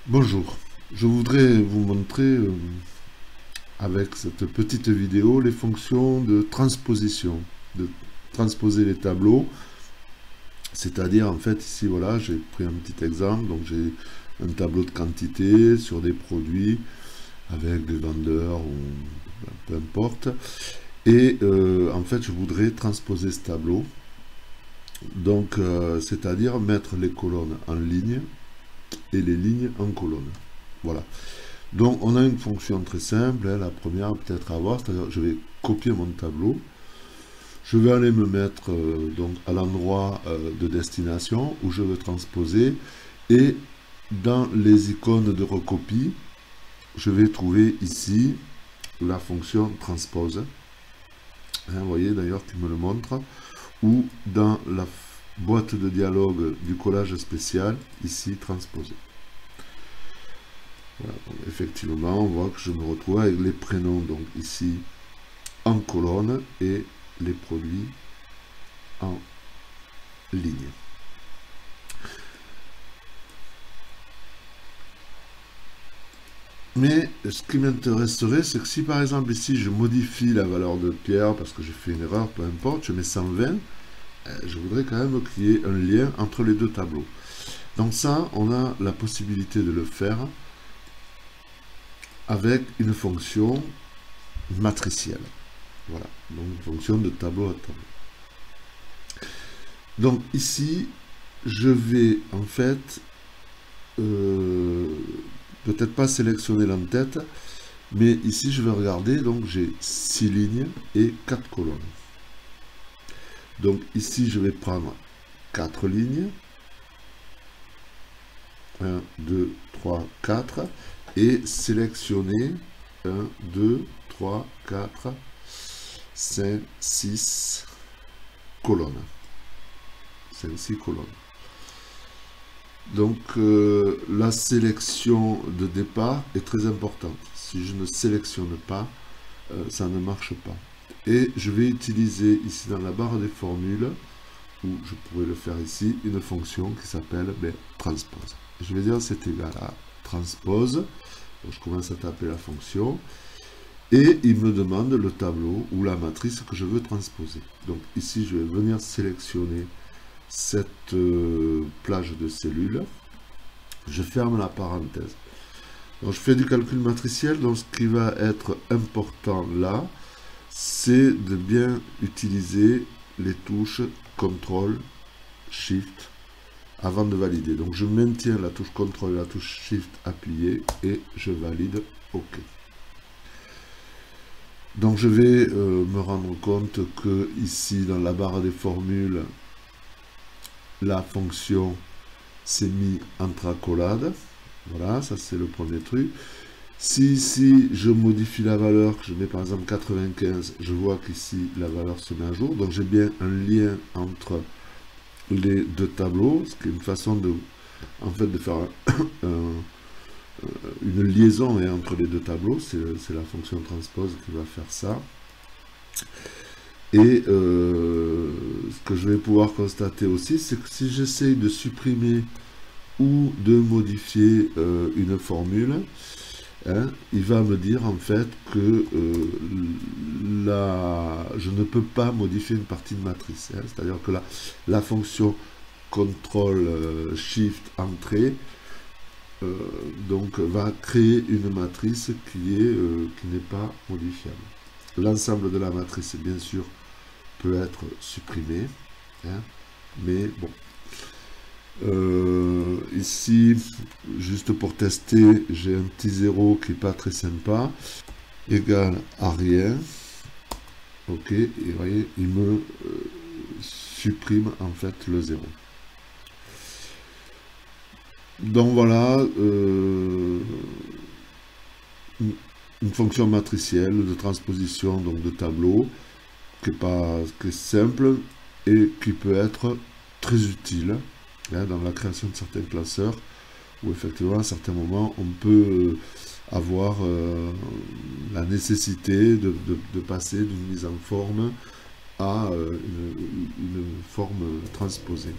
Bonjour, je voudrais vous montrer avec cette petite vidéo les fonctions de transposition, de transposer les tableaux, c'est-à-dire en fait ici voilà j'ai pris un petit exemple, donc j'ai un tableau de quantité sur des produits avec des vendeurs ou peu importe, et en fait je voudrais transposer ce tableau, donc c'est-à-dire mettre les colonnes en ligne et les lignes en colonne. Voilà. Donc on a une fonction très simple, hein, la première peut-être à voir, c'est-à-dire je vais copier mon tableau, je vais aller me mettre donc à l'endroit de destination où je veux transposer, et dans les icônes de recopie, je vais trouver ici la fonction transpose, hein, vous voyez d'ailleurs qu'il me le montre, ou dans la boîte de dialogue du collage spécial, ici transposer. Voilà, donc effectivement, on voit que je me retrouve avec les prénoms, donc ici en colonne, et les produits en ligne. Mais ce qui m'intéresserait, c'est que si par exemple ici je modifie la valeur de Pierre parce que j'ai fait une erreur, peu importe, je mets 120, je voudrais quand même qu'il y ait un lien entre les deux tableaux. Donc ça, on a la possibilité de le faire avec une fonction matricielle. Voilà, donc une fonction de tableau à tableau. Donc ici, je vais en fait peut-être pas sélectionner l'entête, mais ici je vais regarder, donc j'ai 6 lignes et 4 colonnes. Donc ici je vais prendre 4 lignes, 1, 2, 3, 4, et sélectionner 1, 2, 3, 4, 5, 6 colonnes. 5, 6 colonnes. Donc la sélection de départ est très importante. Si je ne sélectionne pas, ça ne marche pas. Et je vais utiliser ici dans la barre des formules, ou je pourrais le faire ici, une fonction qui s'appelle transpose. Je vais dire c'est égal à transpose. Donc, je commence à taper la fonction. Et il me demande le tableau ou la matrice que je veux transposer. Donc ici je vais venir sélectionner cette plage de cellules, je ferme la parenthèse. Donc je fais du calcul matriciel, donc ce qui va être important là, c'est de bien utiliser les touches CTRL, SHIFT avant de valider. Donc je maintiens la touche CTRL et la touche SHIFT appuyée et je valide OK. Donc je vais me rendre compte que ici dans la barre des formules, la fonction s'est mise entre accolades. Voilà, ça c'est le premier truc. Si ici je modifie la valeur, que je mets par exemple 95, je vois qu'ici la valeur se met à jour. Donc j'ai bien un lien entre les deux tableaux, ce qui est une façon de, en fait, de faire une liaison entre les deux tableaux. C'est la fonction transpose qui va faire ça. Et ce que je vais pouvoir constater aussi, c'est que si j'essaye de supprimer ou de modifier une formule, hein, il va me dire en fait que je ne peux pas modifier une partie de matrice. Hein, c'est-à-dire que la fonction CTRL SHIFT entrée donc va créer une matrice qui n'est pas modifiable. L'ensemble de la matrice, bien sûr, peut être supprimé, hein, mais bon. Ici, juste pour tester, j'ai un petit 0 qui n'est pas très sympa, égal à rien. Ok, et vous voyez, il me supprime en fait le 0. Donc voilà, une fonction matricielle de transposition donc de tableau qui est simple et qui peut être très utile, hein, dans la création de certains classeurs où effectivement à certains moments on peut avoir la nécessité de passer d'une mise en forme à une forme transposée.